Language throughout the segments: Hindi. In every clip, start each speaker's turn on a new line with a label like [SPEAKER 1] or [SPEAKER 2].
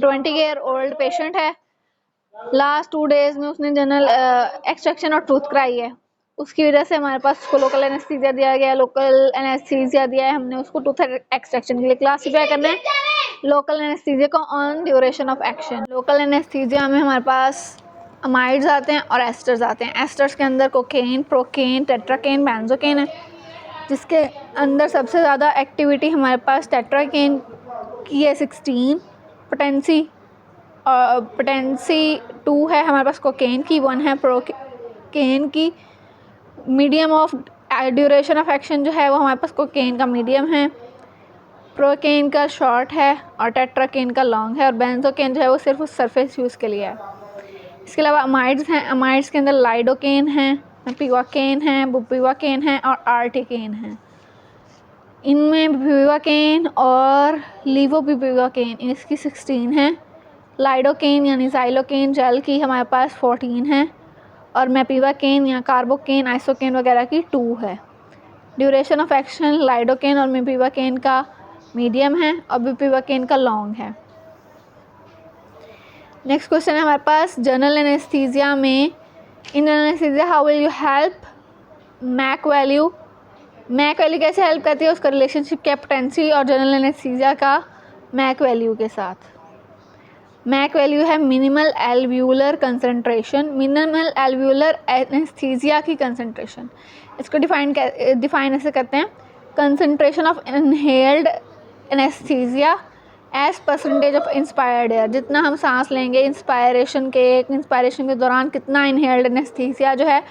[SPEAKER 1] 20 ईयर ओल्ड पेशेंट है। लास्ट 2 डेज में उसने जनरल एक्सट्रैक्शन और टूथ कराई है। उसकी वजह से हमारे पास उसको लोकल एनेस्थीसिया दिया गया है। लोकल एनेस्थीसिया दिया है हमने उसको टूथ एक्सट्रैक्शन के लिए। क्लासिफाई करना है लोकल एनेस्थीसिया को on duration of action. Local anaesthesia में हमारे पास अमाइड्स आते हैं और एस्टर्स आते हैं। एस्टर्स के अंदर कोकेन, प्रोकेन, टेट्राकेन, बेंजोकेन है, जिसके अंदर सबसे ज़्यादा एक्टिविटी हमारे पास टेट्राकेन की है 16, पोटेंसी 2 है हमारे पास, कोकेन की 1 है, प्रोकेन की। Medium of duration of action जो है वो हमारे पास कोकेन का मीडियम है, प्रोकेन का शॉर्ट है और टेट्राकेन का लॉन्ग है, और बेंजोकेन जो है वो सिर्फ उस सरफेस यूज़ के लिए है। इसके अलावा अमाइड्स हैं। अमाइड्स के अंदर लाइडोकेन है, पिवाकेन है, बुपिवाकेन है और आर्टिकेन है। इनमें बुपिवाकेन और लीवोपिवाकेन इसकी 16 है। लाइडोकेन यानी ज़ाइलोकेन जेल की हमारे पास 14 है और मेपिवाकेन या कार्बोकेन, आइसोकेन वगैरह की 2 है। ड्यूरेशन ऑफ एक्शन लाइडोकेन और मेपिवाकेन का मीडियम है और बुपिवाकेन का लॉन्ग है। नेक्स्ट क्वेश्चन है हमारे पास जनरल एनेस्थीसिया में, in anaesthesia how will you help MAC value. MAC value कैसे हेल्प करती है, उसका रिलेशनशिप क्या पोटेंसी और जनरल एनेस्थीसिया का मैक वैल्यू के साथ। मैक वैल्यू है minimal alveolar concentration, minimal alveolar anaesthesia की कंसंट्रेशन। इसको डिफाइन ऐसे करते हैं, concentration of inhaled anaesthesia as percentage of inspired air. जितना हम सांस लेंगे इंस्पायरेशन के दौरान कितना इनहेल्ड एनेस्थीसिया जो है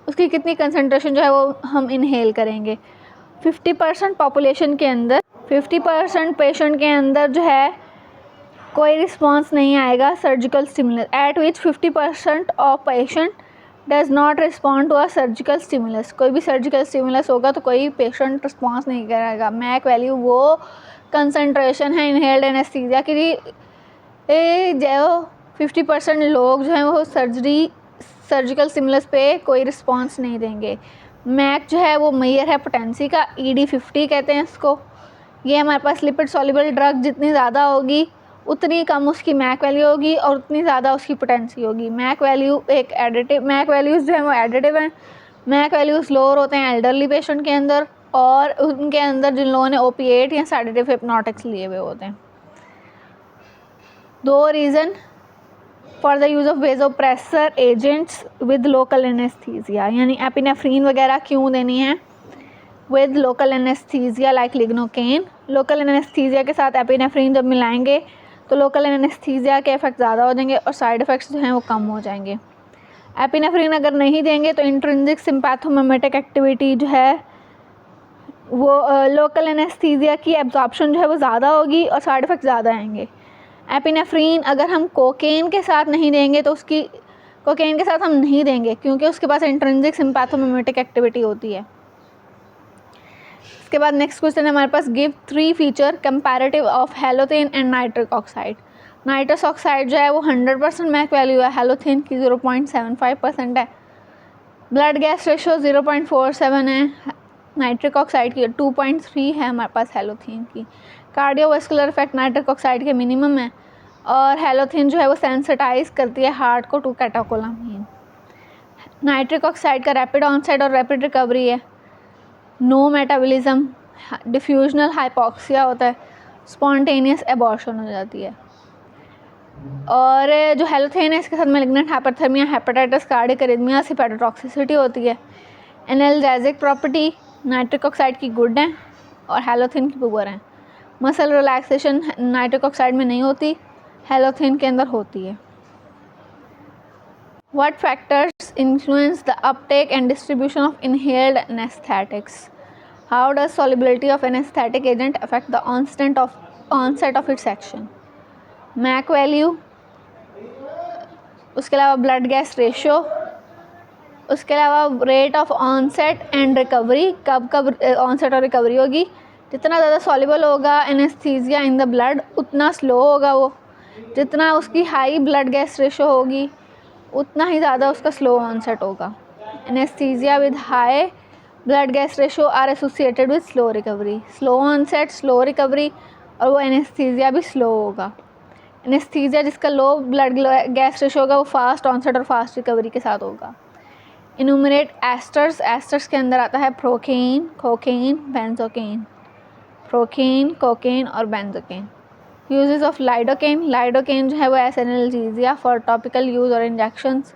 [SPEAKER 1] उसकी कितनी कंसंट्रेशन जो है वो हम इनहेल करेंगे। 50% पॉपुलेशन के अंदर 50% पेशेंट के अंदर जो है कोई रिस्पॉन्स नहीं आएगा surgical stimulus, at which 50% of patient does not respond to a surgical stimulus. कोई भी सर्जिकल स्टिमुलस होगा तो कोई पेशेंट रिस्पॉन्स नहीं करेगा। मैक वैल्यू वो कंसंट्रेशन है इनहेल्ड एनेस्थीसिया की जो 50% लोग जो हैं वो सर्जिकल स्टिमुलस पे कोई रिस्पॉन्स नहीं देंगे। मैक जो है वो मेजर है पोटेंसी का, ED50 कहते हैं इसको। ये हमारे पास लिपिड सॉल्युबल ड्रग जितनी ज़्यादा होगी उतनी कम उसकी मैक वैल्यू होगी और उतनी ज़्यादा उसकी पोटेंसी होगी। मैक वैल्यू एक एडिटिव, मैक वैल्यूज़ जो है वो एडिटिव हैं। मैक वैल्यूज़ लोअर होते हैं एल्डरली पेशेंट के अंदर और उनके अंदर जिन लोगों ने ओपिएट या सेडेटिव हिप्नोटिक्स लिए हुए होते हैं। 2 reason for the use of vasopressor agents with local anaesthesia, यानी एपिनेफ्रीन वगैरह क्यों देनी है with local anaesthesia like lignocaine. Local anaesthesia के साथ एपिनेफ्रीन जब मिलाएंगे तो लोकल एनेस्थीसिया के इफ़ेक्ट ज़्यादा हो जाएंगे और साइड इफ़ेक्ट्स जो हैं वो कम हो जाएंगे। एपिनेफ्रीन अगर नहीं देंगे तो इंट्रिंसिक सिम्पैथोमिमेटिक एक्टिविटी जो है वो लोकल एनेस्थीसिया की एब्जॉर्प्शन जो है वो ज़्यादा होगी और साइड इफ़ेक्ट ज़्यादा आएंगे। एपिनेफ्रीन अगर हम कोकेन के साथ नहीं देंगे तो कोकेन के साथ हम नहीं देंगे क्योंकि उसके पास इंट्रिंसिक सिम्पैथोमिमेटिक एक्टिविटी होती है। इसके बाद नेक्स्ट क्वेश्चन है हमारे पास, give 3 feature comparative of halothane and nitric oxide. Nitrous oxide जो है वो 100% मैक वैल्यू है, हैलोथेन की 0.75% है। ब्लड गैस रेशो 0.47 है, नाइट्रिक ऑक्साइड की 2.3 है हमारे पास हैलोथेन की। कार्डियोवास्कुलर इफेक्ट नाइट्रिक ऑक्साइड के मिनिमम है और हैलोथेन जो है वो सेंसिटाइज करती है हार्ट को टू कैटेकोलामीन। नाइट्रिक ऑक्साइड का रैपिड ऑनसेट और रैपिड रिकवरी है, नो मेटाबॉलिज्म, डिफ्यूजनल हाइपोक्सिया होता है, स्पॉन्टेनियस एबॉर्शन हो जाती है। और जो हैलोथेन है इसके साथ malignant hyperthermia, hepatitis, cardiac arrhythmias, hepatotoxicity होती है। एनाल्जेसिक प्रॉपर्टी नाइट्रिक ऑक्साइड की गुड है और हैलोथेन की पुअर है। मसल रिलैक्सेशन नाइट्रिक ऑक्साइड में नहीं होती, हैलोथेन के अंदर होती है। What factors influence the uptake and distribution of inhaled anesthetics? How does solubility of anesthetic agent affect the onset of its action? MAC value, उसके अलावा ब्लड गैस रेशो, उसके अलावा rate of onset and recovery, कब ऑनसेट और रिकवरी होगी। जितना ज़्यादा सॉल्युबल होगा एनेस्थीसिया इन द ब्लड उतना स्लो होगा वो, जितना उसकी हाई ब्लड गैस रेशो होगी उतना ही ज़्यादा उसका स्लो ऑनसेट होगा। Anaesthesia with high blood gas ratio are associated with slow recovery, slow onset slow recovery और वो एनेस्थीसिया भी स्लो होगा। एनेस्थीसिया जिसका लो ब्लड गैस रेशो होगा वो फास्ट ऑनसेट और फास्ट रिकवरी के साथ होगा। इनूमरेट एस्टर्स, एस्टर्स के अंदर आता है procaine, cocaine, benzocaine, procaine, cocaine और benzocaine. Uses of lidocaine, lidocaine जो है वो as analgesia for topical use और इंजेक्शंस,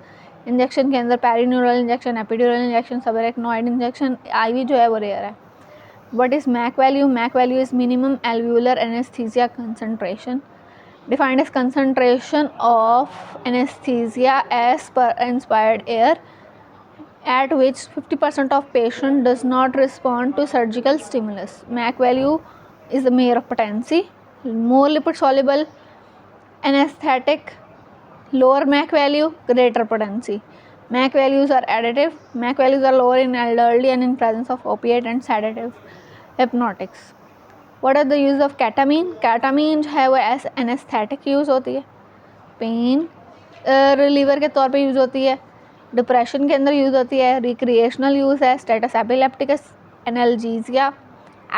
[SPEAKER 1] इंजेक्शन के अंदर perineural injection, epidural injection, subarachnoid injection, IV जो है वो रेयर है। What is MAC value, MAC value is minimum alveolar anaesthesia concentration, defined as concentration of anesthesia as per inspired air at which 50% of patient does not respond to surgical stimulus. Mac value is the measure of patency. More lipid soluble anesthetic, lower Mac value, greater potency. Mac values are additive. Mac values are lower in elderly and in presence of opiate and sedative hypnotics. What are the use of ketamine? Ketamine जो है वो एस एनेस्थेटिक यूज़ होती है, पेन रिलीवर के तौर पे यूज़ होती है, डिप्रेशन के अंदर यूज़ होती है, रिक्रिएशनल यूज़ है, status epilepticus, analgesia,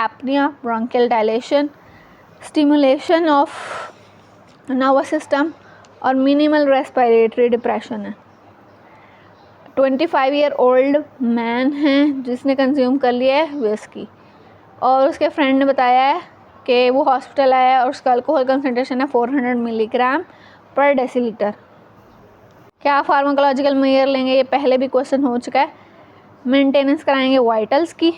[SPEAKER 1] apnoea, bronchial dilation, stimulation of nervous system और मिनिमल रेस्पिरेटरी डिप्रेशन है। 25 ईयर ओल्ड मैन है जिसने कंज्यूम कर लिया है विस्की और उसके फ्रेंड ने बताया है कि वो हॉस्पिटल आया और उसका अल्कोहल कंसनट्रेशन है 400 मिलीग्राम पर डेसीलीटर। क्या फार्माकोलॉजिकल मेजर लेंगे, ये पहले भी क्वेश्चन हो चुका है। मेंटेनेंस कराएंगे वाइटल्स की,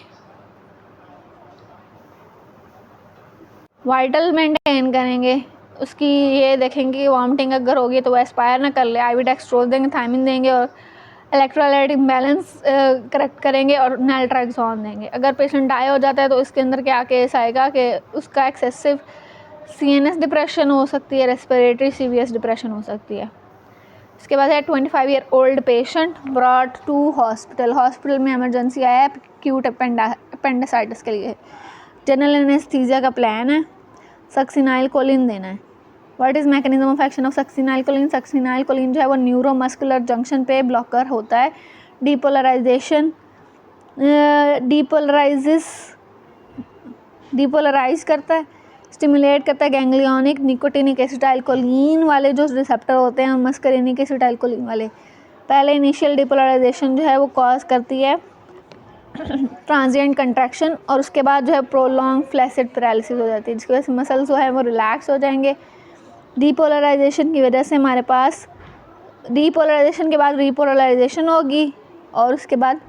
[SPEAKER 1] वाइटल मेंटेन करेंगे, उसकी ये देखेंगे कि वॉमिटिंग अगर होगी तो वो एस्पायर ना कर ले, आईवी डेक्सट्रोज देंगे, थायमिन देंगे और इलेक्ट्रोलाइट इम्बैलेंस करेक्ट करेंगे और नैल्ट्रैक्सोन देंगे। अगर पेशेंट डाई हो जाता है तो इसके अंदर क्या केस आएगा कि उसका एक्सेसिव सीएनएस डिप्रेशन हो सकती है, रेस्पिरेटरी सीवीएस डिप्रेशन हो सकती है। इसके बाद है 25 year old patient brought to hospital, hospital में इमरजेंसी आया है एक्यूट अपेंडिसाइटिस के लिए, जनरल एनेस्थीसिया का प्लान है, सक्सिनाइल कोलिन देना है। What is mechanism of action of succinylcholine, succinylcholine जो है वो न्यूरोमस्कुलर जंक्शन पे ब्लॉकर होता है, डीपोलराइजेशन डीपोलराइज करता है, स्टिमुलेट करता है गैंग्लियोनिक निकोटिनिक एसिटाइलकोलिन वाले जो रिसेप्टर होते हैं, मस्करिनिक एसिटाइलकोलिन वाले। पहले इनिशियल डीपोलराइजेशन जो है वो कॉज करती है ट्रांजिएंट कंट्रैक्शन और उसके बाद जो है प्रोलॉन्ग फ्लैसिड पैरालिसिस हो जाती है, जिसकी वजह से मसल्स जो है वो रिलैक्स हो जाएंगे। डीपोलराइजेशन की वजह से हमारे पास डीपोलराइजेशन के बाद रीपोलराइजेशन होगी और उसके बाद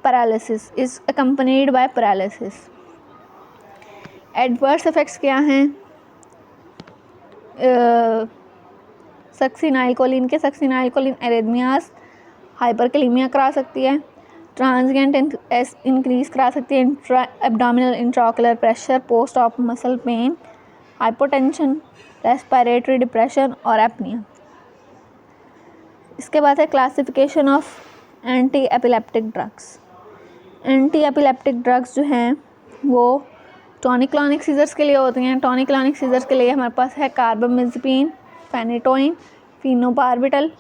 [SPEAKER 1] paralysis is accompanied by paralysis. Adverse effects क्या हैं सक्सिनाइलकोलिन के, सक्सिनाइलकोलिन एरिथमियास, हाइपरकैलेमिया करा सकती है, ट्रांजिएंट इंक्रीज करा सकती है, abdominal intraocular pressure, post op muscle pain, hypotension, respiratory depression और एपनिया। इसके बाद है classification of anti epileptic drugs. Anti epileptic drugs जो हैं वो टॉनिक क्लॉनिक सीजर्स के लिए होती हैं। टॉनिक क्लॉनिक सीजर्स के लिए हमारे पास है carbamazepine, phenytoin, phenobarbital.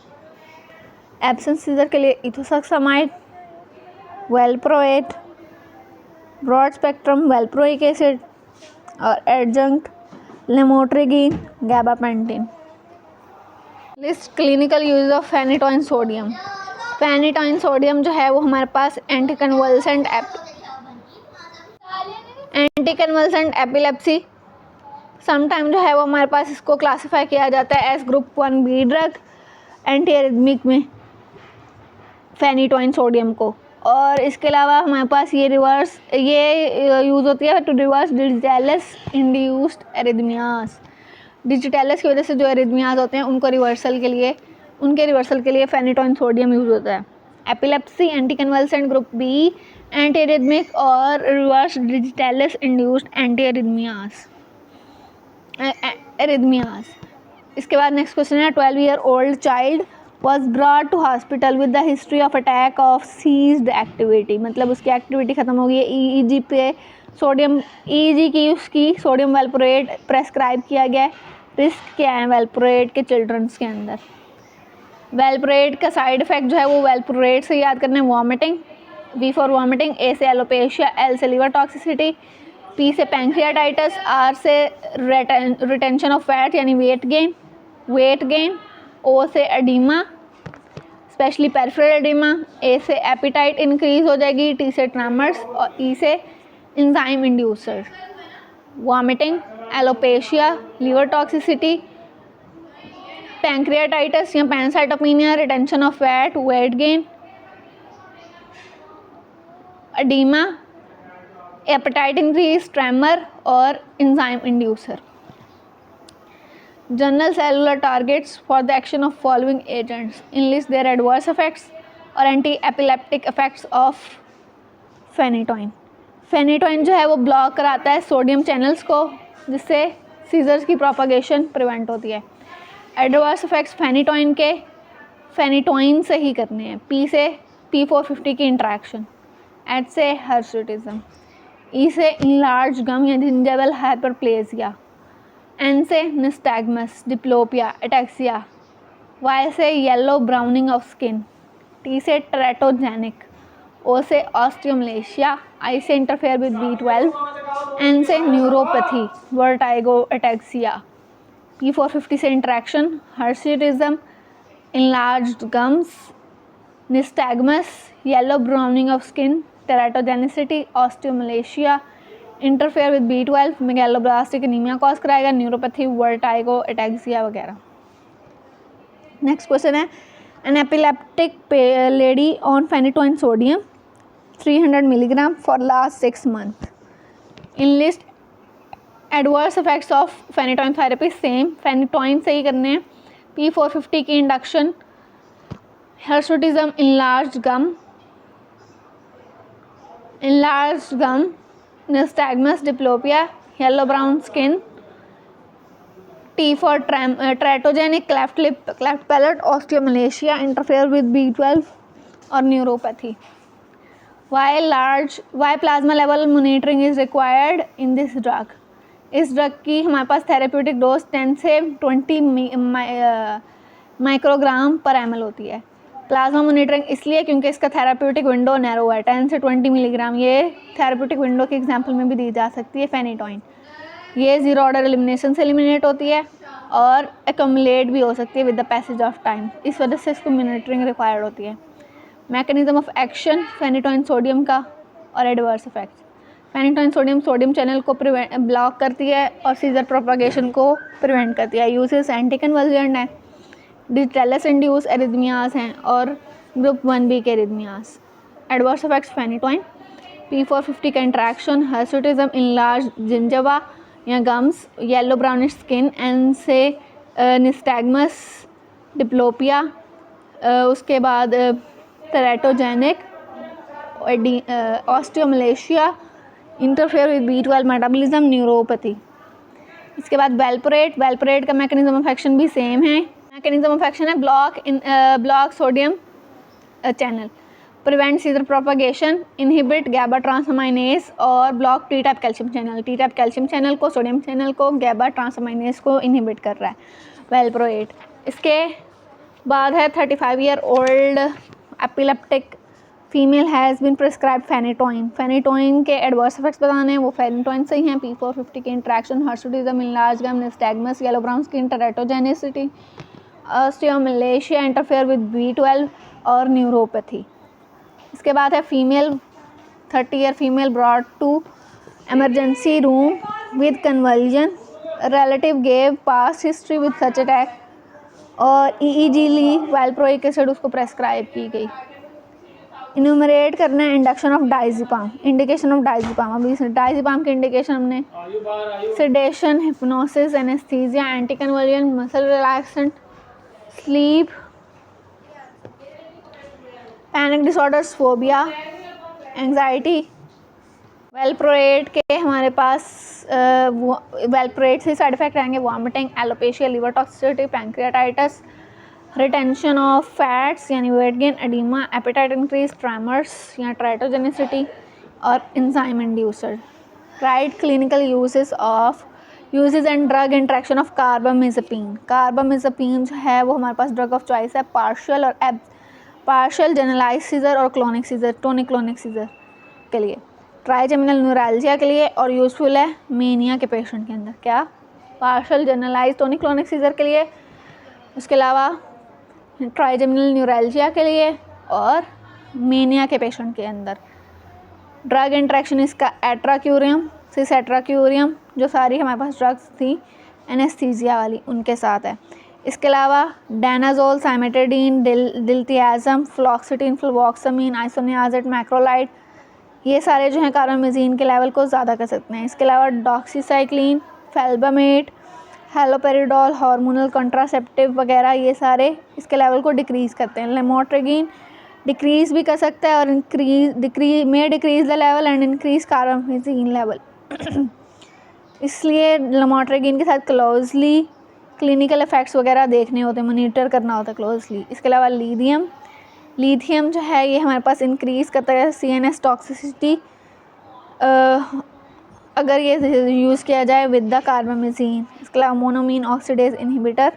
[SPEAKER 1] Absence seizure के लिए ethosuximide, valproate, broad spectrum valproic acid और adjunct lamotrigine, gabapentin. List clinical use of phenytoin sodium. Phenytoin sodium जो है वो हमारे पास एंटी कन्वल्सेंट एपिलेप्सी समटाइम जो है वो हमारे पास इसको क्लासिफाई किया जाता है age group 1B drug anti arrhythmic में फेनिटोइन सोडियम को। और इसके अलावा हमारे पास ये यूज़ होती है to reverse digitalis induced arrhythmias. Digitalis की वजह से जो एरिथमियास होते हैं उनके रिवर्सल के लिए फेनिटोइन सोडियम यूज़ होता है। Epilepsy, anti convulsant group B, anti arrhythmic और reverse digitalis induced anti arrhythmias. इसके बाद नेक्स्ट क्वेश्चन है 12 year old child was brought to hospital with the history of attack of ceased activity, मतलब उसकी एक्टिविटी ख़त्म हो गई है। EEG पे सोडियम EEG की उसकी सोडियम वेलप्रोएट प्रेस्क्राइब किया गया है। रिस्क क्या है वेलप्रोएट के चिल्ड्रंस के अंदर? वेलप्रोएट का साइड इफ़ेक्ट जो है वो वेलप्रोएट से याद करना है vomiting, V for vomiting, A से एलोपेशिया, L से लीवर टॉक्सिसिटी, P से पैंक्रियाटाइटिस, R से रिटेंशन ऑफ फैट यानी वेट गेन, वेट गेन, ओ से एडिमा स्पेशली पेरिफेरल एडिमा, ए से एपिटाइट इंक्रीज हो जाएगी, टी से ट्रेमर्स और ई से enzyme inducer, vomiting, alopecia, liver toxicity, pancreatitis या pancytopenia, retention of fat, weight gain, oedema, appetite increase, tremor और enzyme inducer. General cellular targets for the action of following agents, enlist their adverse effects और anti epileptic effects of phenytoin. Phenytoin जो है वो ब्लॉक कराता है सोडियम चैनल्स को, जिससे सीजर्स की प्रोपागेशन प्रिवेंट होती है। एडवर्स इफेक्ट्स फेनिटोइन के फेनिटोइन से ही करने हैं। पी से P450 की इंट्रैक्शन, एच से हर्सुटिज्म, ई से इनलार्ज गम या जिंजेबल हाइपरप्लेजिया, एन से निस्टैग्मस, डिप्लोपिया, एटैक्सिया, वाई से yellow browning of skin, T से टेराटोजेनिक, ओ से ऑस्टियोमलेशिया, आई से इंटरफेयर विद B12, एन से न्यूरोपैथी, वर्टाइगो, एटैक्सिया, P450 से interaction, hirsutism, enlarged gums, nystagmus, yellow browning of skin, teratogenicity, osteomalacia, interfere with B12, megaloblastic anaemia cause कराएगा, न्यूरोपैथी, वर्टाइगो, एटैक्सिया वगैरह। नेक्स्ट क्वेश्चन है, an epileptic lady on phenytoin sodium 300 milligram for last 6 month, enlist adverse effects of phenytoin therapy. Same phenytoin से ही करने हैं। P450 की induction, hirsutism, enlarged gum, nystagmus, diplopia, yellow brown skin, T for teratogenic, cleft lip, cleft palate, osteomalacia, interfere with B12 और neuropathy. Why plasma level monitoring is required in this drug. इस ड्रग की हमारे पास थेरेप्यूटिक डोज 10 से 20 माइक्रोग्राम पर ml होती है। प्लाज्मा मॉनिटरिंग इसलिए क्योंकि इसका थेराप्यूटिक विंडो नैरो है, 10 से 20 मिलीग्राम। ये थेराप्यूटिक विंडो के एग्जाम्पल में भी दी जा सकती है फेनिटोइन। ये जीरो ऑर्डर एलिमिनेशन से एलिमिनेट होती है और एकमुलेट भी हो सकती है with the passage of time, इस वजह से इसको मॉनिटरिंग रिक्वायर्ड होती है। Mechanism of action phenytoin sodium का और adverse effects. Phenytoin sodium channel को ब्लॉक करती है और सीजर प्रोपागेशन को प्रिवेंट करती है। यूजेस एंटी कन्वल्जेंट है, डिजिटलिस इंड्यूस एरिथमियाज हैं और ग्रुप 1B के arrhythmias. Adverse effects phenytoin, P450 का इंट्रैक्शन, हर्सुटिज्म, इनलार्ज जिंजवा या gums, yellow brownish skin, N से निस्टैग्मस, डिप्लोपिया, उसके बाद teratogenic, osteomalacia, interfere with B12 metabolism, neuropathy. इसके बाद वेलपोरेट का मैकेनिज्म ऑफ एक्शन भी सेम है। मैकेनिज्म ऑफ एक्शन है block sodium channel, prevent seizure propagation, inhibit GABA transaminase और block T type calcium channel. T type calcium channel को, सोडियम चैनल को, गैबा ट्रांसअमाइनेज को इनहिबिट कर रहा है वेलपोरेट। इसके बाद है 35 year old epileptic female has been prescribe phenytoin. Phenytoin के एडवर्स इफेक्ट्स बताने हैं, वो फेनिटोइन से ही हैं। P450 के interaction, hirsutism, enlarge gum, nystagmus, yellow brown skin, teratogenicity, osteomalacia, interfere with B12 और न्यूरोपैथी। इसके बाद है female 30 year female brought to emergency room with convulsion, relative gave past history with such attack और EEG ली, वैल्प्रोइक एसिड उसको प्रेस्क्राइब की गई। इन्यूमरेट करना है induction of diazepam, indication of diazepam. अभी डायज़ेपाम की इंडिकेशन हमने sedation, hypnosis, anaesthesia, anti convulsion, muscle relaxant, sleep, panic disorders, phobia, anxiety. Valproate के हमारे पास वेलप्रोएट से साइड इफेक्ट रहेंगे vomiting, alopecia, liver toxicity, pancreatitis, retention of fats यानी weight gain, oedema, appetite increase, tremors या ट्राइटोजेनिसिटी और enzyme inducer. Write clinical uses and drug interaction of carbamazepine. Carbamazepine जो है वो हमारे पास ड्रग ऑफ चॉइस है पार्शियल जनरलाइज सीजर और clonic scissor, tonic clonic seizure के लिए, ट्राइजेमिनल न्यूरैल्जिया के लिए और यूजफुल है मेनिया के पेशेंट के अंदर। क्या? Partial generalize tonic clonic seizure के लिए, उसके अलावा ट्राइजेमिनल न्यूरैल्जिया के लिए और मेनिया के पेशेंट के अंदर। ड्रग इंट्रैक्शन इसका एट्राक्यूरियम, सिसएट्राक्यूरियम, जो सारी हमारे पास ड्रग्स थी एनेस्थीसिया वाली, उनके साथ है। इसके अलावा डानाजोल, साइमेटिडीन, दिल्तियाज़म, फ्लॉक्सिटिन, फ्लुवोक्सामिन, आइसोनियाज़ेट, मैक्रोलाइड, ये सारे जो हैं कार्बामेज़ीन के लेवल को ज़्यादा कर सकते हैं। इसके अलावा डॉक्सीसाइक्लिन, फेल्बामेट, हैलोपेरिडोल, हार्मोनल कॉन्ट्रासेप्टिव वगैरह, ये सारे इसके लेवल को डिक्रीज़ करते हैं। लेमोट्रेगिन डिक्रीज़ भी कर सकता है और decrease the level and increase carbamazepine level. इसलिए लेमोट्रेगिन के साथ क्लोजली क्लिनिकल इफ़ेक्ट्स वगैरह देखने होते हैं, मॉनिटर करना होता है क्लोजली। इसके अलावा लिथियम जो है ये हमारे पास इंक्रीज़ करता है CNS टॉक्सिसिटी अगर ये यूज़ किया जाए विद द कार्बामेज़ीन। इसके अलावा मोनोमीन ऑक्सीडेज इनहिबिटर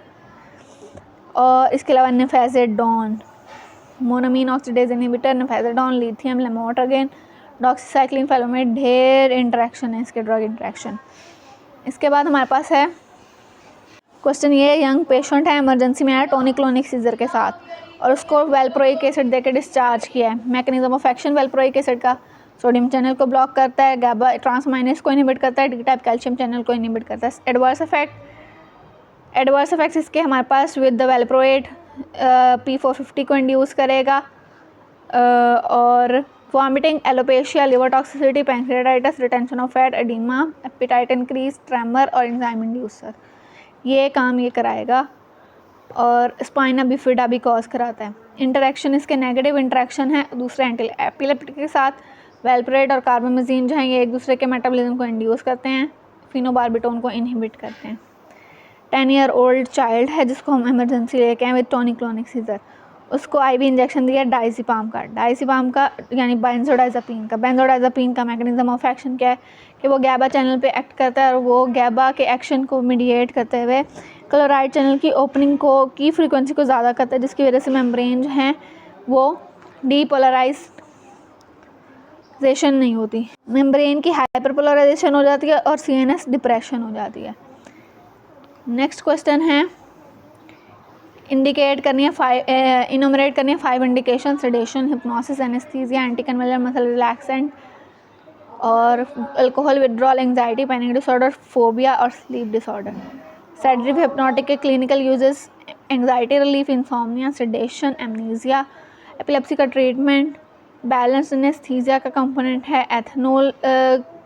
[SPEAKER 1] और इसके अलावा नेफेज़ेडोन, मोनोमीन ऑक्सीडेज इनहिबिटर, नेफेज़ेडोन, लिथियम, लेमोट्रेगिन, डॉक्सीसाइक्लिन, फेलोमेट, ढेर इंटरेक्शन है इसके ड्रग इंटरेक्शन। इसके बाद हमारे पास है क्वेश्चन, ये यंग पेशेंट है, इमरजेंसी में आया टोनिक क्लोनिक सीजर के साथ और उसको वेल्प्रोइक एसिड देकर डिस्चार्ज किया है। मैकेनिज्म ऑफ एक्शन वेल्प्रोइक एसिड का, सोडियम चैनल को ब्लॉक करता है, गाबा ट्रांसमाइनेस को इनहिबिट करता है, डी टाइप कैल्शियम चैनल को इनहिबिट करता है। एडवर्स इफेक्ट्स इसके हमारे पास विद द वेल्प्रोएट P450 को इंड्यूस करेगा और vomiting, alopecia, liver toxicity, pancreatitis, retention of fat, oedema, appetite increase, tremor और एंजाइम इंड्यूसर, ये काम ये कराएगा और स्पाइना बिफिडा भी कॉज कराता है। इंटरेक्शन इसके नेगेटिव इंटरेक्शन है दूसरे एंटी एपिलेप्टिक के साथ। वेल्प्रोएट और कार्बामेज़ीन जो हैं ये एक दूसरे के मेटाबॉलिज्म को इंड्यूस करते हैं, फिनोबार्बिटोन को इनहिबिट करते हैं। 10 ईयर ओल्ड चाइल्ड है जिसको हम इमरजेंसी लेके आए विद टोनिक क्लोनिक सीजर, उसको IV इंजेक्शन दिया डाइज़ेपाम का यानी बेंजोडाइज़ेपिन का मैकेनिज्म ऑफ एक्शन क्या है कि वो गैबा चैनल पे एक्ट करता है और वो गैबा के एक्शन को मीडिएट करते हुए क्लोराइड चैनल की ओपनिंग की फ्रीक्वेंसी को ज़्यादा करता है, जिसकी वजह से मेम्ब्रेन जो हैं वो डीपोलराइजेशन नहीं होती, मेम्ब्रेन की हाइपरपोलराइजेशन हो जाती है और CNS डिप्रेशन हो जाती है। नेक्स्ट क्वेश्चन है, इनोमरेट करनी है 5 indication, sedation, hypnosis, anaesthesia, anticonvulsant, muscle relaxant और alcohol withdrawal, anxiety, panic disorder, phobia और स्लीप डिसऑर्डर। सेडेटिव हिप्नोटिक के clinical uses, anxiety relief, insomnia, sedation, amnesia, epilepsy का ट्रीटमेंट, बैलेंस एनेस्थीसिया का कंपोनेंट है, एथनॉल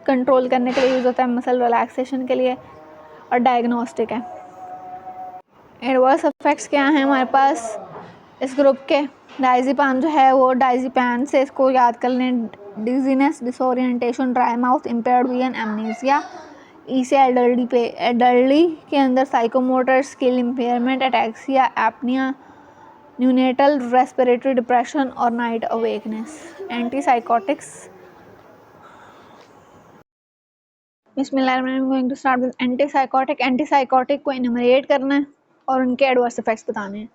[SPEAKER 1] कंट्रोल करने के लिए यूज़ होता है, मसल रिलैक्सेशन के लिए और डायग्नोस्टिक है। एडवर्स इफेक्ट्स क्या हैं हमारे पास इस ग्रुप के, डाइज़ेपाम जो है वो डाइज़ेपैम से इसको याद कर लें, dizziness, disorientation, dry mouth, impaired vision, amnesia. E से एडल्टी के अंदर psychomotor skill impairment, ataxia, apnoea, neonatal respiratory depression और नाइट अवेकनेस। एंटीसाइकोटिक्स, एंटीसाइकोटिक को इनमरेट करना है और उनके एडवर्स इफेक्ट्स बताने हैं।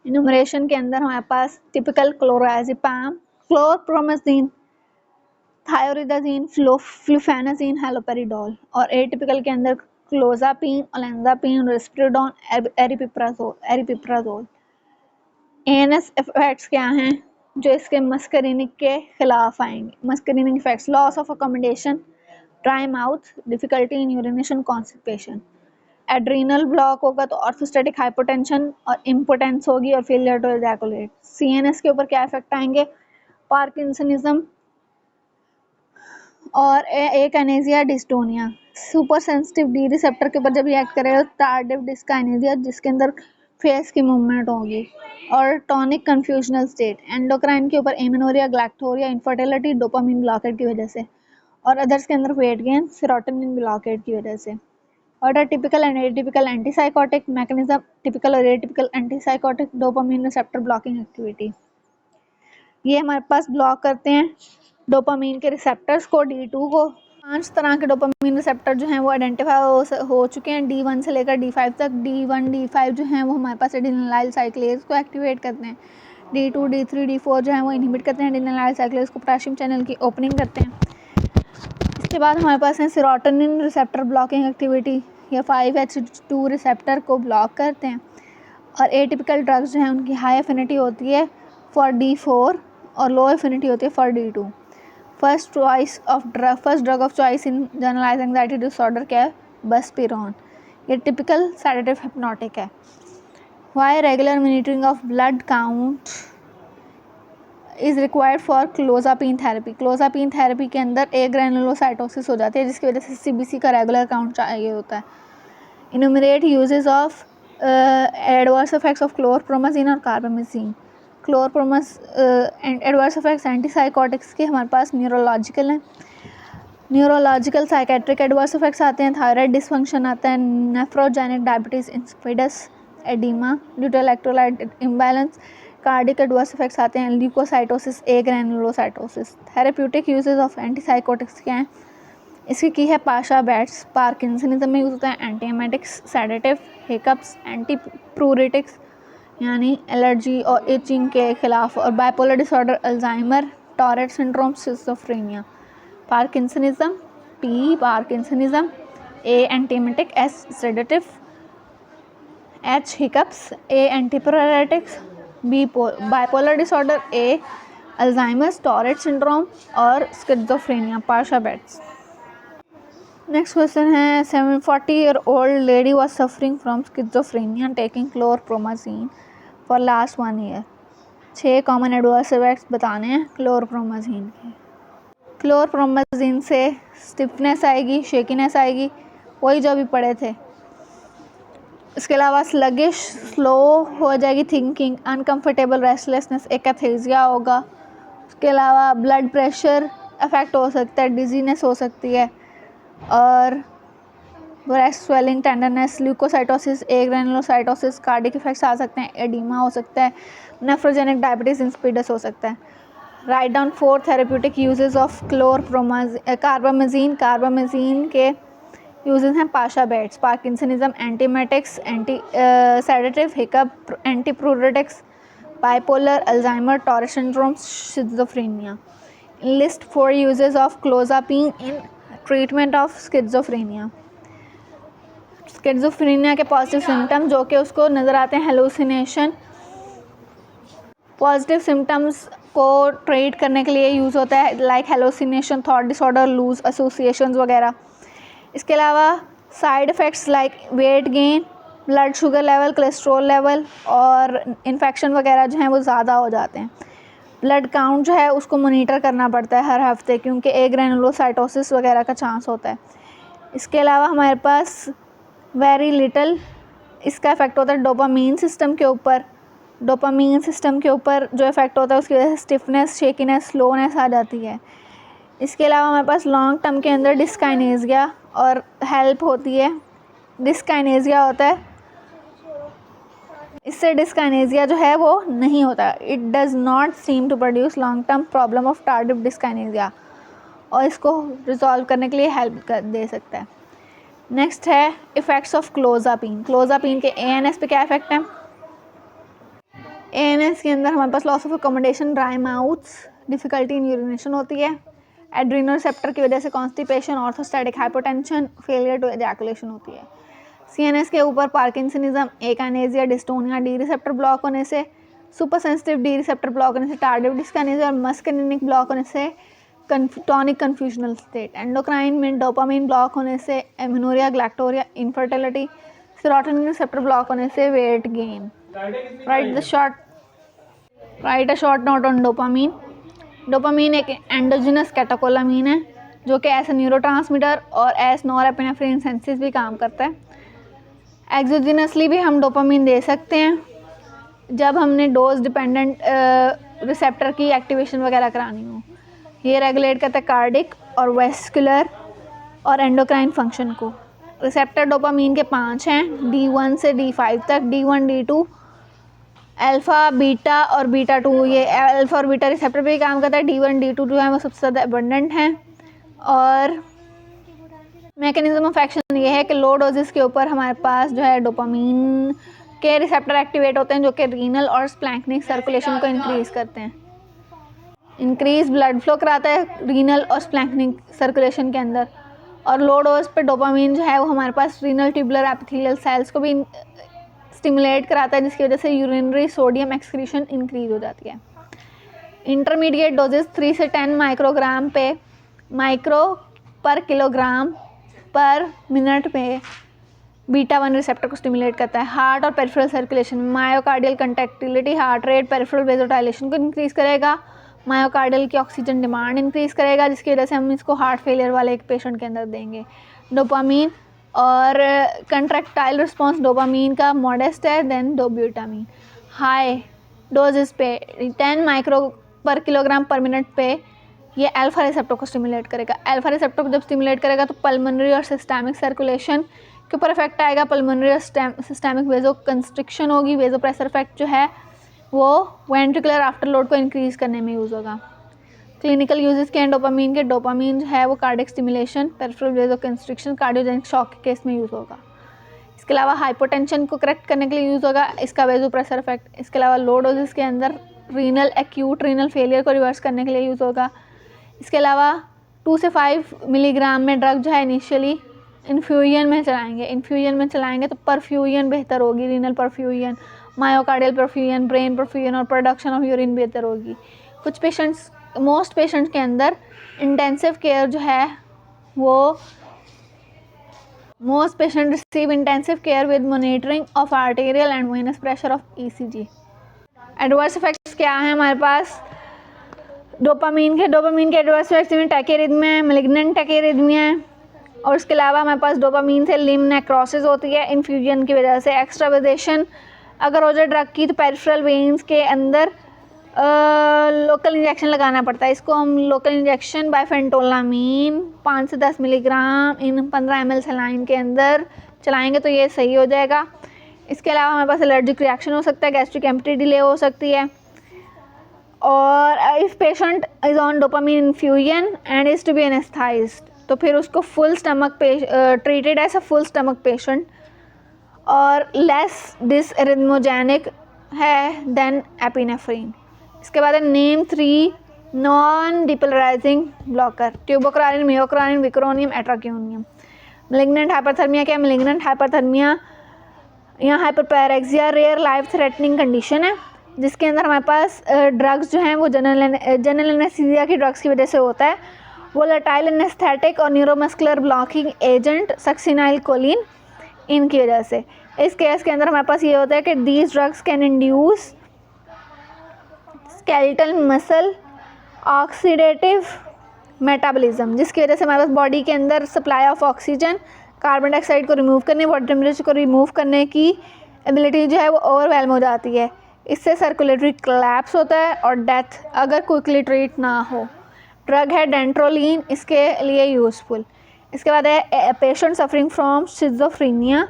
[SPEAKER 1] इनमरेशन के अंदर हमारे पास टिपिकल क्लोराज़ेपाम, क्लोरप्रोमाज़िन, थायोरिडाज़िन, फ्लुफेनाज़िन, हैलोपेरिडोल और एटिपिकल के अंदर क्लोज़ापिन, ओलेंजापिन, रिस्पिरिडोन, एरिपिप्राज़ोल। ANS इफेक्ट्स क्या हैं जो इसके मस्करीनिक के खिलाफ आएंगे? Muscarinic effects, loss of accommodation, dry mouth, difficulty in urination, constipation. Adrenal block होगा तो ऑर्थोस्टैटिक हाइपोटेंशन और इम्पोटेंस होगी और फेलियर टू एजैकुलेट। CNS के ऊपर क्या इफेक्ट आएंगे? पार्किंसनिज्म और akinesia, dystonia. Super sensitive D receptor के ऊपर जब ये एक्ट करेगा तो टार्डिव डिस्काइनेजिया जिसके अंदर फेस की मूवमेंट होगी और टॉनिक कन्फ्यूजनल स्टेट। एंडोक्राइन के ऊपर एमेनोरिया, ग्लैक्टोरिया, इनफर्टिलिटी, डोपामिन ब्लॉकेट की वजह से और अदर्स के अंदर वेट गेन, सेरोटोनिन ब्लॉकेट की वजह से। और typical and atypical antipsychotic mechanism, typical और atypical antipsychotic, dopamine receptor blocking activity, ये हमारे पास ब्लॉक करते हैं डोपामिन के रिसेप्टर्स को, D2 को। 5 तरह के डोपामिन रिसेप्टर जो हैं वो आइडेंटिफाई हो चुके हैं D1 से लेकर D5 तक। D1 D5 जो हैं वो हमारे पास एडिनिलाइल साइक्लेज को एक्टिवेट करते हैं। D2 D3 D4 जो हैं वो इनहिबिट करते हैं एडिनिलाइल साइक्लेज को, पोटेशियम चैनल की ओपनिंग करते हैं। इसके बाद हमारे पास है सेरोटोनिन रिसेप्टर ब्लॉकिंग एक्टिविटी, या 5H2 रिसेप्टर को ब्लॉक करते हैं और एटिपिकल ड्रग्स जो हैं उनकी हाई एफिनिटी होती है फॉर D4 और लो एफिनिटी होती है for D2। First drug of choice in generalise anxiety disorder क्या है? बसपिरोन। ये टिपिकल सेडेटिव हिप्नोटिक है। Why regular monitoring of blood count is required for clozapine therapy. Clozapine therapy के अंदर ए ग्रैनुलोसाइटोसिस हो जाती है जिसकी वजह से CBC का रेगुलर काउंट चाहिए होता है। Enumerate uses of adverse effects of chlorpromazine और कार्बामेजीन। एडवर्स इफेक्ट्स एंटीसाइकोटिक्स के हमारे पास न्यूरोलॉजिकल हैं। न्यूरोलॉजिकल साइकेट्रिक एडवर्स इफेक्ट्स आते हैं, थायराइड डिसफंक्शन आता है, nephrogenic diabetes insipidus, oedema due to electrolyte imbalance. Cardiac adverse effects आते हैं, leucocytosis, agranulocytosis. Therapeutic uses of antipsychotics क्या हैं? इसकी की है पाशा बैट्स। पार्किंसनिज्म में यूज़ होता है एंटीएमेटिक्स, सेडेटिव, हिकअप्स, एंटीप्रूरेटिक्स यानी एलर्जी और इचिंग के खिलाफ, और bipolar disorder, Alzheimer, Tourette syndrome, schizophrenia. Parkinsonism P parkinsonism, A antiemetic, S sedative, H hiccups, A antipruritics, B bipolar disorder, A Alzheimer's, Tourette syndrome और schizophrenia. Pasha bats. Next question है 740-year-old lady was suffering from schizophrenia taking chlorpromazine for last 1 year। 6 common adverse effects बताने हैं क्लोरप्रोमाजीन के। क्लोरप्रोमाजीन से स्टिफनेस आएगी, शेकीनेस आएगी, वही जो भी पढ़े थे। इसके अलावा स्लगिश, स्लो हो जाएगी थिंकिंग, अनकम्फर्टेबल, रेस्टलेसनेस, एकैथेसिया होगा। उसके अलावा ब्लड प्रेशर अफेक्ट हो सकता है, डिजीनेस हो सकती है, और ब्रेस्ट स्वेलिंग, टेंडरनेस, ल्यूकोसाइटोसिस, ए ग्रैनुलोसाइटोसिस, कार्डिक इफेक्ट्स आ सकते हैं, एडिमा हो सकता है, नेफ्रोजेनिक डायबिटीज़ इंसिपिडस हो सकता है। Write down 4 therapeutic uses of carbamazepine. Carbamazepine के यूजेस हैं pasha bats, parkinsonism, antiemetics, sedative, hiccup, antipruritics, bipolar, Alzheimer, Tourette syndrome, schizophrenia. List 4 uses of clozapine in treatment of schizophrenia. Schizophrenia के पॉजिटिव सिम्टम जो कि उसको नज़र आते हैं, हेलुसिनेशन। पॉजिटिव सिम्टम्स को ट्रीट करने के लिए यूज़ होता है like hallucination, thought disorder, loose associations वगैरह। इसके अलावा side effects like weight gain, blood sugar level, cholesterol level और इन्फेक्शन वगैरह जो हैं वो ज़्यादा हो जाते हैं। ब्लड काउंट जो है उसको मॉनिटर करना पड़ता है हर हफ्ते क्योंकि ए ग्रैनुलोसाइटोसिस वगैरह का चांस होता है। इसके अलावा हमारे पास वेरी लिटल इसका इफ़ेक्ट होता है डोपामीन सिस्टम के ऊपर। डोपामीन सिस्टम के ऊपर जो इफ़ेक्ट होता है उसकी वजह से स्टिफनेस, शेकीनेस, स्लोनेस आ जाती है। इसके अलावा हमारे पास लॉन्ग टर्म के अंदर डिस्काइनेसिया और हेल्प होती है। डिस्काइनेसिया होता है, इससे डिस्काइनेसिया जो है वो नहीं होता। It does not seem to produce long term problem of tardive dyskinesia, और इसको रिजॉल्व करने के लिए हेल्प दे सकता है। नेक्स्ट है इफ़ेक्ट्स ऑफ क्लोजापिन। क्लोजापिन के ANS पे क्या इफ़ेक्ट है? ANS के अंदर हमारे पास loss of accommodation, dry mouths, difficulty in urination होती है, एड्रीनल रिसेप्टर की वजह से constipation, orthostatic hypotension, failure to ejaculation होती है। CNS के ऊपर parkinsonism, akinesia, dystonia, D receptor block होने से, super sensitive D receptor block होने से, टार्डिव डिस्काइनेसिया और मस्कैनिक ब्लॉक होने से टॉनिक कन्फ्यूजनल स्टेट। एंडोक्राइन में डोपामिन ब्लॉक होने से amenorrhoea, galactorrhoea, infertility, serotonin receptor block होने से weight gain. Right a short note on dopamine. Dopamine एक एंडोजिनस कैटेकोलामीन है जो कि एज ए न्यूरोट्रांसमीटर और एज नॉरएपिनेफ्रिन सेंसिस भी काम करता है। एक्सोजिनसली भी हम डोपामिन दे सकते हैं जब हमने डोज डिपेंडेंट रिसेप्टर की एक्टिवेशन वगैरह करानी हो। ये रेगुलेट करता है कार्डिक और वेस्कुलर और एंडोक्राइन फंक्शन को। रिसेप्टर डोपामिन के 5 हैं, D1 से D5 तक। D1, D2, अल्फ़ा, बीटा और बीटा 2। ये अल्फ़ा और बीटा रिसेप्टर पे ही काम करता है। D1, D2 जो है वो सबसे ज़्यादा अबंडेंट हैं। और मैकेनिज्म ऑफ एक्शन ये है कि लो डोजेस के ऊपर हमारे पास जो है डोपामिन के रिसेप्टर एक्टिवेट होते हैं जो कि रीनल और स्प्लैंक्निक सर्कुलेशन को इंक्रीज़ करते हैं। इंक्रीज ब्लड फ्लो कराता है रीनल और स्प्लैंक्निक सर्कुलेशन के अंदर। और लो डोज पे डोपामिन जो है वो हमारे पास रीनल ट्यूबुलर एपिथेलियल सेल्स को भी स्टिमुलेट कराता है, जिसकी वजह से यूरिनरी सोडियम एक्सक्रीशन इंक्रीज हो जाती है। इंटरमीडिएट डोजेस 3 से 10 माइक्रो पर किलोग्राम पर मिनट पे बीटा 1 रिसेप्टर को स्टिमुलेट करता है। हार्ट और peripheral circulation, myocardial contractility, heart rate, peripheral vasodilation को इंक्रीज करेगा, मायोकार्डियल की ऑक्सीजन डिमांड इंक्रीज करेगा, जिसकी वजह से हम इसको हार्ट फेलियर वाले एक पेशेंट के अंदर देंगे। डोपामीन और कंट्रैक्टाइल रिस्पॉन्स डोपामीन का मॉडेस्ट है देन डोब्यूटामीन। हाई डोजेस पे 10 माइक्रो पर किलोग्राम पर मिनट पे ये अल्फा रिसेप्टर को स्टिमुलेट करेगा। अल्फा रिसेप्टर को जब स्टिमुलेट करेगा तो पल्मोनरी और सिस्टमिक सर्कुलेशन के ऊपर इफेक्ट आएगा। पल्मोनरी और सिस्टमिक वेजो कंस्ट्रिक्शन होगी। वेजो प्रेशर इफेक्ट जो है वो वेंट्रिकुलर आफ्टरलोड को इंक्रीज करने में यूज़ होगा। क्लिनिकल यूजेस के हैं डोपामीन के। डोपामीन जो है वो cardiac stimulation, peripheral vasoconstriction, cardiogenic shock के केस में यूज़ होगा। इसके अलावा हाइपोटेंशन को करेक्ट करने के लिए यूज़ होगा इसका वेजो प्रेशर इफेक्ट। इसके अलावा लो डोजेस के अंदर रीनल एक्यूट रीनल फेलियर को रिवर्स करने के लिए यूज़ होगा। इसके अलावा 2 से 5 मिलीग्राम में ड्रग जो है इनिशियली इन्फ्यूजन में चलाएंगे तो परफ्यूजन बेहतर होगी, renal perfusion, myocardial perfusion, brain perfusion और प्रोडक्शन ऑफ यूरिन बेहतर होगी। कुछ पेशेंट्स, मोस्ट पेशेंट्स के अंदर इंटेंसिव केयर जो है वो most patient receive intensive care with monitoring of arterial end venous pressure of ECG। Adverse effects क्या है हमारे पास डोपामीन के एडवर्स इफेक्ट्स में टैकेरिथमिया है, मैलिग्नेंट टैकेरिथमिया है, और इसके अलावा हमारे पास डोपामीन से लिम्ब नेक्रोसिस होती है इन्फ्यूजन की वजह से। एक्स्ट्रावेजेशन अगर हो जाए ड्रग की तो पेरिफेरल वेन्स के अंदर लोकल इंजेक्शन लगाना पड़ता है। इसको हम लोकल इंजेक्शन बाय फेंटोलामीन 5 से 10 मिलीग्राम इन 15 ml सलाइन के अंदर चलाएंगे तो ये सही हो जाएगा। इसके अलावा हमारे पास एलर्जिक रिएक्शन हो सकता है, गैस्ट्रिक एम्पटी डिले हो सकती है, और if patient is on dopamine infusion and is to be anaesthetised तो फिर उसको full stomach treated as a full stomach patient और लेस डिसरिथमोजेनिक है देन एपिनेफ्रीन। इसके बाद है name 3 non depolarising blocker, tubocurarine, mivacurium, vecuronium, atracurium. Malignant hyperthermia क्या है? मैलिग्नेंट हाइपरथर्मिया यहाँ hyperpyrexia rare life threatening condition है जिसके अंदर हमारे पास ड्रग्स जो हैं वो जनरल एनेस्थीसिया की ड्रग्स की वजह से होता है। वोलेटाइल एनेस्थेटिक और neuromuscular blocking agent succinylcholine इनकी वजह से। इस केस के अंदर हमारे पास ये होता है कि these drugs can induce skeletal muscle oxidative metabolism जिसकी वजह से हमारे पास बॉडी के अंदर supply of oxygen, carbon dioxide को रिमूव करने, बॉडी टेम्परेचर को रिमूव करने की एबिलिटी जो है वो ओवरवेलम हो जाती है। इससे सर्कुलेटरी कोलैप्स होता है और डेथ अगर क्विकली ट्रीट ना हो। ड्रग है डेंट्रोलिन, इसके लिए यूज़फुल। इसके बाद है patient suffering from schizophrenia,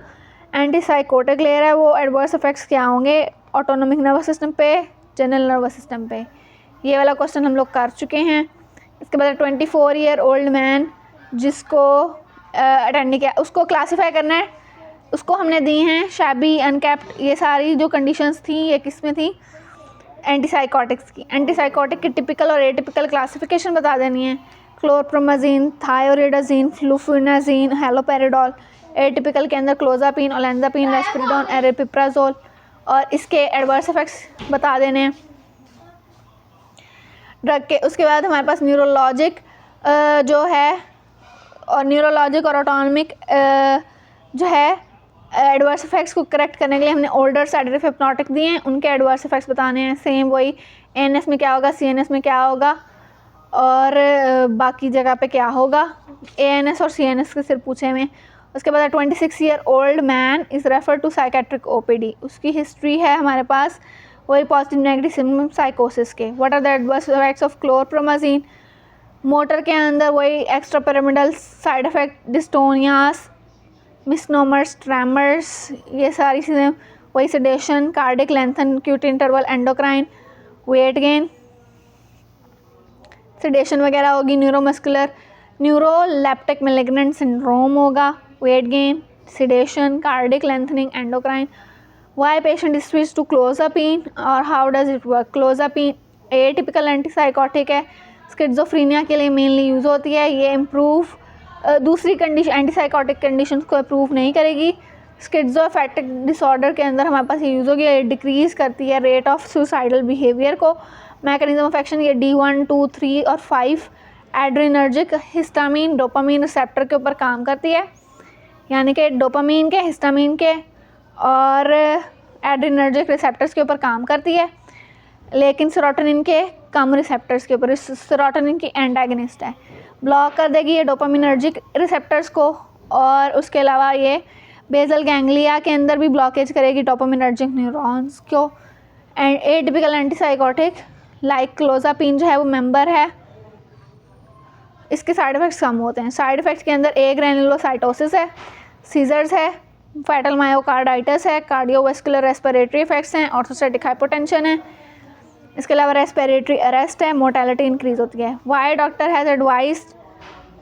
[SPEAKER 1] antipsychotic ले रहा है, वो एडवर्स इफेक्ट्स क्या होंगे ऑटोनोमिक नर्वस सिस्टम पे, जनरल नर्वस सिस्टम पे। ये वाला क्वेश्चन हम लोग कर चुके हैं। इसके बाद 24 ईयर ओल्ड मैन जिसको अटेंड किया उसको क्लासीफाई करना है, उसको हमने दी हैं शैबी, अनकैप्ड, ये सारी जो कंडीशंस थी ये किस में थी? एंटीसाइकोटिक्स की। एंटीसाइकोटिक की टिपिकल और एटिपिकल क्लासिफिकेशन बता देनी है। Chlorpromazine, thioridazine, fluphenazine, haloperidol. Atypical के अंदर क्लोजापिन, ओलेंजापिन, रेस्पिरिडोन, एरिपिप्राजोल, और इसके एडवर्स इफेक्ट्स बता देने हैं ड्रग के। उसके बाद हमारे पास न्यूरोलॉजिक जो है और न्यूरोलॉजिक और ऑटोनॉमिक जो है एडवर्स इफेक्ट्स को करेक्ट करने के लिए हमने ओल्डर सेडेटिव हिप्नोटिक दिए हैं, उनके एडवर्स इफेक्ट्स बताने हैं। सेम वही ANS में क्या होगा, CNS में क्या होगा और बाकी जगह पे क्या होगा। ANS और CNS के सिर्फ पूछे हुए। उसके बाद 26 year old man is refer to psychiatric OPD। उसकी हिस्ट्री है हमारे पास वही पॉजिटिव नेगेटिव सिम्पटम साइकोसिस के। What are the adverse effects of chlorpromazine? Motor के अंदर वही extra pyramidal side effect, dystonias, misnomers, tremors, ये सारी चीज़ें वही। Sedation, cardiac lengthen, QT interval, endocrine, weight gain, sedation वगैरह होगी। न्यूरोमस्कुलर, न्यूरोलेप्टिक मैलिग्नेंट सिंड्रोम होगा, weight gain, sedation, cardiac lengthening, endocrine. Why patient is switch to clozapine और how does it work? Clozapine atypical antipsychotic है, स्किज़ोफ्रेनिया के लिए मेनली यूज़ होती है। ये इम्प्रूव दूसरी कंडीशन एंटीसाइकोटिक कंडीशंस को अप्रूव नहीं करेगी, स्किज़ोफ्रेनिक डिसऑर्डर के अंदर हमारे पास ये यूज़ होगी, ये डिक्रीज़ करती है रेट ऑफ सुसाइडल बिहेवियर को। मैकेनिज्म ऑफ एक्शन ये D1, 2, 3 और 5 एड्रेनर्जिक हिस्टामिन डोपामीन रिसेप्टर के ऊपर काम करती है, यानी कि डोपामीन के, हिस्टामिन के और एड्रेनर्जिक रिसेप्टर्स के ऊपर काम करती है, लेकिन सेरोटोनिन के कम रिसेप्टर्स के ऊपर। सेरोटोनिन की एंटागनिस्ट है, ब्लॉक कर देगी ये डोपामिनर्जिक रिसेप्टर्स को, और उसके अलावा ये बेसल गैंग्लिया के अंदर भी ब्लॉकेज करेगी डोपामिनर्जिक न्यूरॉन्स को। And atypical antipsychotic like clozapine जो है वो मेंबर है, इसके साइड इफ़ेक्ट्स कम होते हैं। साइड इफ़ेक्ट्स के अंदर ए ग्रेनुलोसाइटोसिस है, सीजर्स है, फैटल मायोकार्डाइटिस है, कार्डियोवास्कुलर रेस्पिरेटरी इफेक्ट्स हैं, ऑर्थोस्टैटिक हाइपोटेंशन है, इसके अलावा रेस्पिरेटरी अरेस्ट है, मोर्टेलिटी इंक्रीज होती है। Why doctor has advised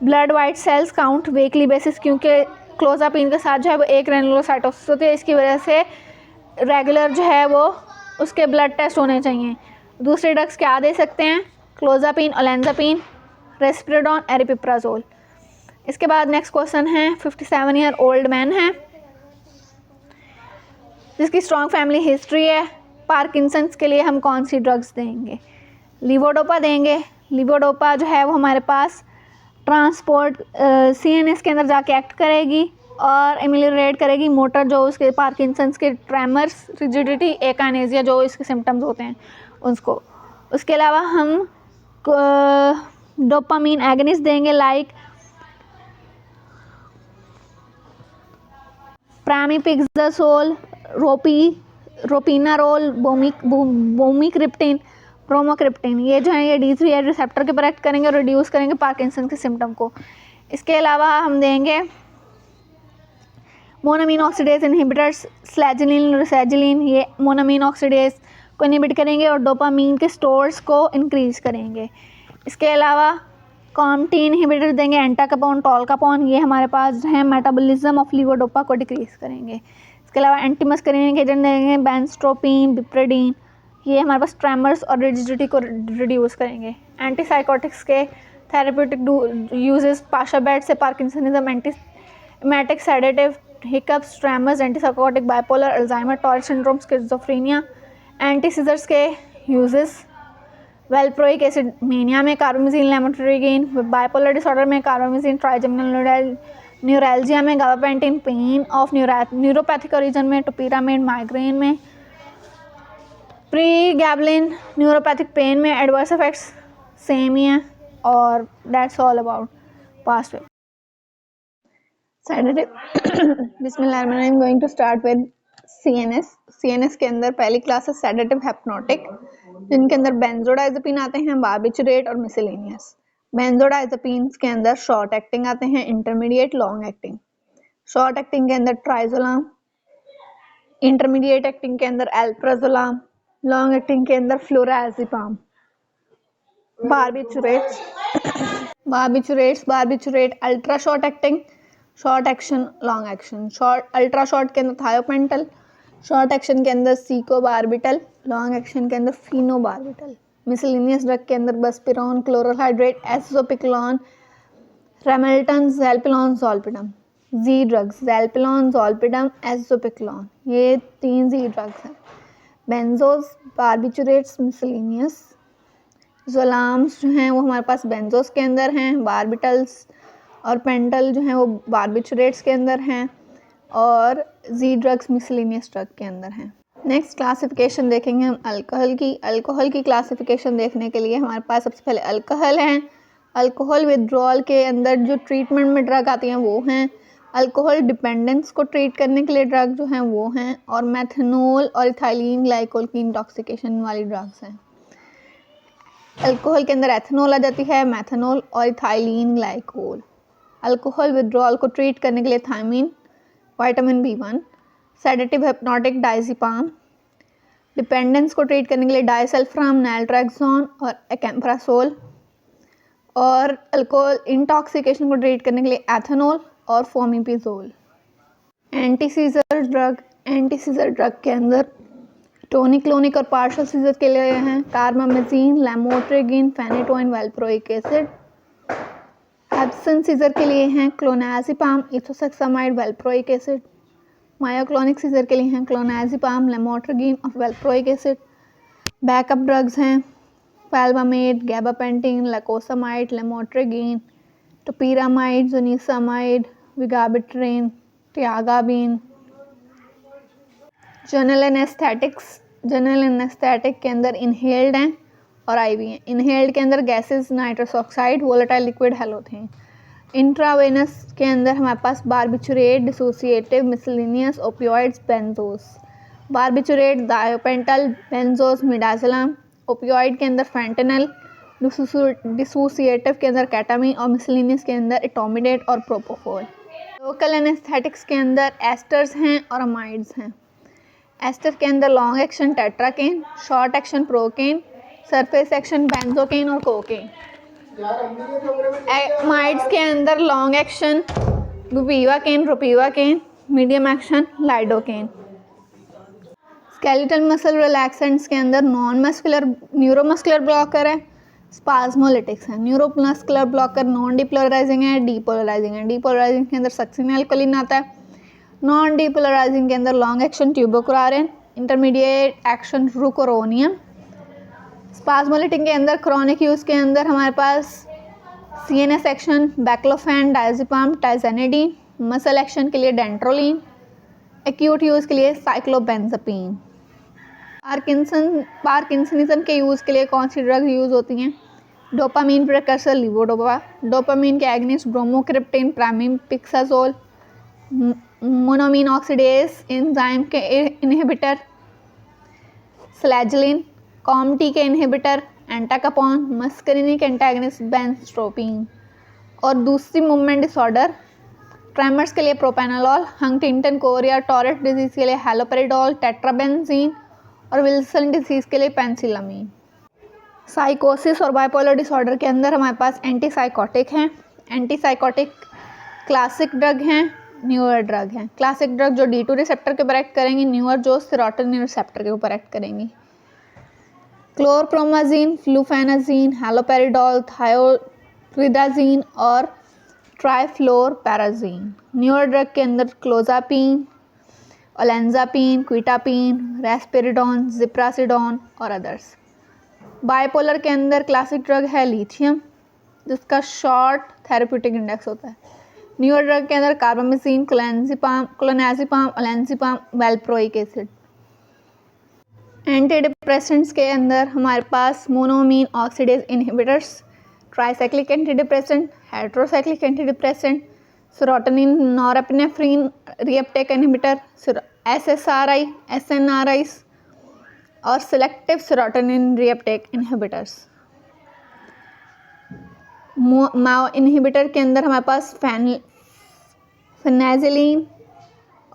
[SPEAKER 1] blood white cells count weekly basis, क्योंकि क्लोजापिन के साथ जो है वो एक ग्रेनुलोसाइटोसिस होती है, इसकी वजह से रेगुलर जो है वो उसके ब्लड टेस्ट होने चाहिए। दूसरे ड्रग्स क्या दे सकते हैं? क्लोजापिन, ओलेंजापिन, रेस्पिरोडोन, एरिपिप्राजोल। इसके बाद नेक्स्ट क्वेश्चन है, 57 ईयर ओल्ड मैन है जिसकी स्ट्रॉन्ग फैमिली हिस्ट्री है, पार्किंसंस के लिए हम कौन सी ड्रग्स देंगे? लीवोडोपा देंगे। लीवोडोपा जो है वो हमारे पास ट्रांसपोर्ट CNS के अंदर जाके एक्ट करेगी और एमिलियरेट करेगी मोटर जो उसके पार्किंसंस के ट्रेमर्स, रिजिडिटी, एकानेजिया जो इसके सिम्टम्स होते हैं उसको। उसके अलावा हम डोपामीन एगनिस्ट देंगे लाइक प्रामिपिक्सासोल, रोपिनारोल, बोमिक्रिप्टिन, प्रोमोक्रिप्टिन। ये जो है ये D3 रिसेप्टर के पर एक्ट करेंगे और रिड्यूस करेंगे पार्किंसन के सिम्टम को। इसके अलावा हम देंगे मोनामीन ऑक्सीडेज इनहिबिटर्स, स्लैजिलिन, रिसेजिलिन। ये मोनामीन ऑक्सीडेज को इनहिबिट करेंगे और डोपामीन के स्टोर्स को इंक्रीज करेंगे। इसके अलावा कॉम्टीन इनहिबिटर देंगे, एंटाकापोन, टॉलकापोन। ये हमारे पास हैं मेटाबॉलिज्म ऑफ लीवोडोपा को डिक्रीज करेंगे। इसके अलावा एंटीमस्करीनिक एजेंट देंगे, बेंस्ट्रोपिन, बिप्रेडिन। ये हमारे पास ट्रेमर्स और रिजिडिटी को रिड्यूस करेंगे। एंटीसाइकोटिक्स के थेरेप्यूटिक यूजेस पाशाबेट से parkinsonism, antiemetic sedative, hiccups, tremors, antipsychotic, bipolar, Alzheimer, Tourette syndrome, schizophrenia. Antiseizures के यूजेस वेल्प्रोइक एसिड मेनिया में, कार्बामेजिन, लेमोट्रिगिन, बाइपोलर डिसऑर्डर में कार्बामेजिन, ट्राइजेमिनल न्यूरैल्जिया में, gabapentin, pain of neuropathic origin में, टोपिरामेड माइग्रेन में, प्री गैबलिन न्यूरोपैथिक पेन में। एडवर्स इफेक्ट्स सेम ही हैं और that's all about past way sedative. बिस्मिल्लाहिर्रहमानिर्रहीम, going to start with CNS के अंदर पहली क्लास है सेडेटिव हिप्नोटिक, जिनके अंदर बेंजोडाइज़ेपिन आते हैं, बार्बिचुरेट और मिसलेनियस। बेंजोडाइज़ेपिन के अंदर शॉर्ट एक्टिंग आते हैं, intermediate, long acting. Short acting के अंदर ट्राइजोलाम, इंटरमीडिएट एक्टिंग के अंदर एल्प्राजोलाम, लॉन्ग एक्टिंग के अंदर flurazepam. Barbiturate ultra short acting, short action, long action. Ultra short के अंदर थायोपेंटल, शॉर्ट एक्शन के अंदर सीकोबार्बिटल, लॉन्ग एक्शन के अंदर फिनोबार्बिटल। मिसलेनियस ड्रग के अंदर बस्पिरोन, क्लोरोहाइड्रेट, एसोपिक्लोन, रेमेल्टन, ज़ैल्पिलोन, ज़ोल्पिडम। जी ड्रग्स ज़ैल्पिलोन, ज़ोल्पिडम, एसोपिक्लोन, ये 3 जी ड्रग्स हैं। बेंजोज, बार्बिचुरेट्स, मिसलेनियस। जोलाम्स जो हैं वो हमारे पास बेंजोस के अंदर हैं, बार्बिटल्स और पेंटल जो हैं वो बार्बिचुरेट्स के अंदर हैं, और जी ड्रग्स मिसलेनियस ड्रग के अंदर हैं। नेक्स्ट क्लासिफिकेशन देखेंगे हम अल्कोहल की। अल्कोहल की क्लासिफिकेशन देखने के लिए हमारे पास सबसे पहले अल्कोहल हैं। अल्कोहल विड्रॉल के अंदर जो ट्रीटमेंट में ड्रग आती हैं वो हैं। अल्कोहल डिपेंडेंस को ट्रीट करने के लिए ड्रग जो हैं वो हैं, और मेथनॉल और इथाइलिन ग्लाइकोल की इंटॉक्सिकेशन वाली ड्रग्स हैं। अल्कोहल के अंदर एथनॉल आ जाती है, मेथनॉल और इथाइलिन ग्लाइकोल। अल्कोहल विड्रॉल को ट्रीट करने के लिए thiamine, vitamin B1, sedative hypnotic diazepam. Dependence को ट्रीट करने के लिए डायसल्फाम, नैल्ट्रेक्सोन और एक्म्प्रासोल। और अल्कोहल इंटॉक्सिकेशन को ट्रीट करने के लिए एथनॉल और फोमिपिजोल। एंटीसीजर ड्रग के अंदर टोनिक, क्लोनिक और पार्शियल सीजर के लिए हैं carbamazepine, lamotrigine, phenytoin, valproic acid. Absent seizure के लिए हैं clonazepam, ethosuximide, valproic acid. Myoclonic seizure के लिए हैं क्लोनाजिपाम, लेमोट्रेगिन और वेल्प्रोइक एसिड। बैकअप ड्रग्स हैं फेल्बामेट, गैबापेंटिन, लैकोसामाइड, लेमोट्रेगिन, टोपिरामाइड, जोनिसामाइड, विगाबिट्रिन, टियागाबिन। जनरल एनेस्थेटिक के अंदर इनहेल्ड हैं और आईवी हैं। इनहेल्ड के अंदर gases nitrous oxide, volatile liquid, halothane. Intravenous के अंदर हमारे पास barbiturate, dissociative, miscellaneous, opioids, benzos. Barbiturate, thiopental, benzos, midazolam. Opioid के अंदर फेंटेनल, डिसोसिएटिव के अंदर कैटामीन और मिसलिनियस के अंदर इटोमिडेट और प्रोपोफोल। लोकल एनेस्थेटिक्स के अंदर एस्टर्स हैं और अमाइड्स हैं। एस्टर के अंदर long action tetracaine, short action procaine, surface action benzocaine और कोकेन। अमाइड्स के अंदर long action bupivacaine, ropivacaine, medium action lidocaine. Skeletal muscle relaxants के अंदर न्यूरोमस्कुलर ब्लॉकर है, स्पाज्मोलिटिक्स है। न्यूरोमस्कुलर ब्लॉकर नॉन डिपोलराइजिंग है, डीपोलराइजिंग है। डीपोलराइजिंग के अंदर सक्सिनएल्कोलिन आता है। नॉन डिपोलराइजिंग के अंदर long action tubocurarine, intermediate action rocuronium. Spasmolytic के अंदर क्रॉनिक यूज़ के अंदर हमारे पास CNS action baclofen, diazepam, टाइजेनेडीन। Muscle action के लिए डेंट्रोलिन। एक्यूट यूज़ के लिए साइक्लोबेंजापीन। पार्किंसनिज्म के यूज़ के लिए कौन सी ड्रग यूज़ होती हैं? डोपामीन प्रिकर्सर लीवोडोपा, डोपामीन के एगनिस्ट ब्रोमोक्रिप्टिन, प्राइमिपिक्साजोल, मोनोमीन ऑक्सीडेज एंजाइम के इनहिबिटर स्लैजिलिन, कॉमटी के इनहिबिटर एंटाकापॉन, मस्करिनिक एंटागनिस्ट बेंस्ट्रोपिन। और दूसरी मूवमेंट डिसऑर्डर ट्रेमर्स के लिए प्रोपेनालॉल, हंटिंगटन कोरिया, टॉरेट डिजीज़ के लिए हैलोपेरिडोल, टेट्राबेंजीन और विल्सन डिजीज़ के लिए पेंसिलामीन। साइकोसिस और बाइपोलर डिसऑर्डर के अंदर हमारे पास एंटीसाइकोटिक हैं। एंटीसाइकोटिक क्लासिक ड्रग हैं, न्यूअर ड्रग हैं। क्लासिक ड्रग जो D2 रिसेप्टर के ऊपर एक्ट करेंगी, न्यूअर जो सेरोटोनिन रिसेप्टर के ऊपर एक्ट करेंगी। क्लोरप्रोमाजीन, फ्लूफेनाजीन, हैलोपेरिडोल, थायोरिडाजीन और ट्राइफ्लोरपैराजीन। न्यूअर ड्रग के अंदर क्लोजापीन, ओलेंजापीन, क्विटापीन, रेस्पेरिडोन, जिप्रासिडोन और अदर्स। बाइपोलर के अंदर क्लासिक ड्रग है लिथियम, जिसका शॉर्ट थेरेप्यूटिक इंडेक्स होता है। न्यूअर ड्रग के अंदर carbamazepine, clonazepam, olanzapine, valproic acid. Anti depressants के अंदर हमारे पास monoamine oxidase inhibitors, tricyclic anti depressant, heterocyclic anti depressant, serotonin norepinephrine reuptake inhibitor, SSRI, SNRIs और selective serotonin reuptake inhibitors. MAO inhibitor के अंदर हमारे पास फेनाजिलिन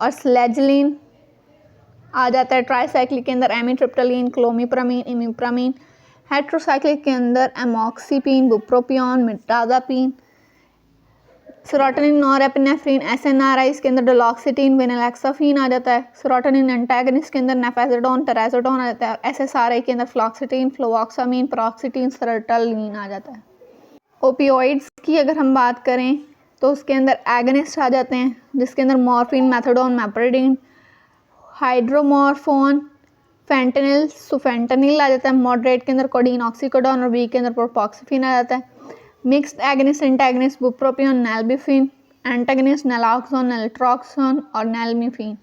[SPEAKER 1] और स्लेजिलिन आ जाता है। ट्राइसाइक्लिक के अंदर एमिट्रिप्टोलिन, क्लोमिप्रामीन, इमिप्रामीन। हेट्रोसाइक्लिक के अंदर एमॉक्सीपिन, बुप्रोपियोन, मिटाजापिन। सेरोटोनिन नॉरएपिनेफ्रिन, SNRIs के अंदर डोलॉक्सिटिन, वेनलैक्साफिन आ जाता है। सेरोटोनिन एंटागनिस्ट के अंदर नेफेजिडोन, टेराजोडोन आ जाता है। SSRI के अंदर फ्लॉक्सिटिन, फ्लोवॉक्सामीन, पेरोक्सिटिन, सर्टालिन आ जाता है। ओपियोइड्स की अगर हम बात करें तो उसके अंदर एगनिस्ट आ जाते हैं, जिसके अंदर मॉर्फिन, मेथाडोन, मैप्रिडिन, हाइड्रोमॉर्फोन, फेंटेनिल, सुफेंटेनिल आ जाता है। मॉडरेट के अंदर कोडीन, ऑक्सीकोडोन और वीक के अंदर प्रोपॉक्सिफिन आ जाता है। मिक्स्ड एगनिस्ट एंटागनिस्ट बुप्रोपियोन, नेल्बिफिन, एंटागनिस्ट नेलॉक्सोन, नेल्ट्रॉक्सोन और नेल्मिफिन।